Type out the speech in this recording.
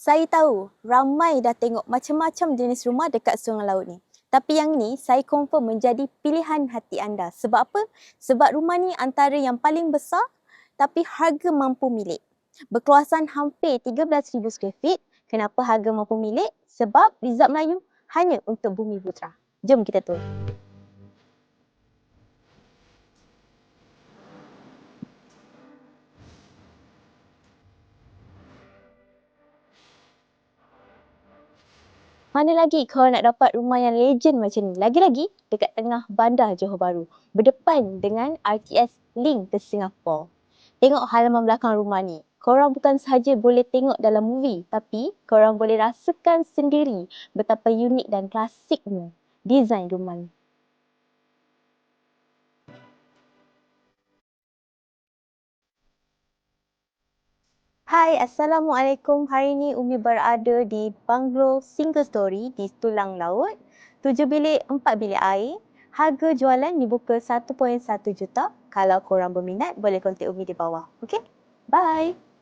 Saya tahu ramai dah tengok macam-macam jenis rumah dekat Sungai Laut ni. Tapi yang ni saya confirm menjadi pilihan hati anda. Sebab apa? Sebab rumah ni antara yang paling besar tapi harga mampu milik. Berkeluasan hampir 13,000 square feet. Kenapa harga mampu milik? Sebab Rizab Melayu hanya untuk Bumi Putra. Jom kita turun. Mana lagi kalau nak dapat rumah yang legend macam ni? Lagi-lagi dekat tengah bandar Johor Bahru. Berdepan dengan RTS Link ke Singapura. Tengok halaman belakang rumah ni. Korang bukan sahaja boleh tengok dalam movie, tapi korang boleh rasakan sendiri betapa unik dan klasiknya desain rumah ni. Hai, Assalamualaikum. Hari ni Umi berada di bungalow single story di Tulang Laut. 7 bilik, 4 bilik air. Harga jualan dibuka 1.1 juta. Kalau korang berminat, boleh kontak Umi di bawah. Okay? Bye!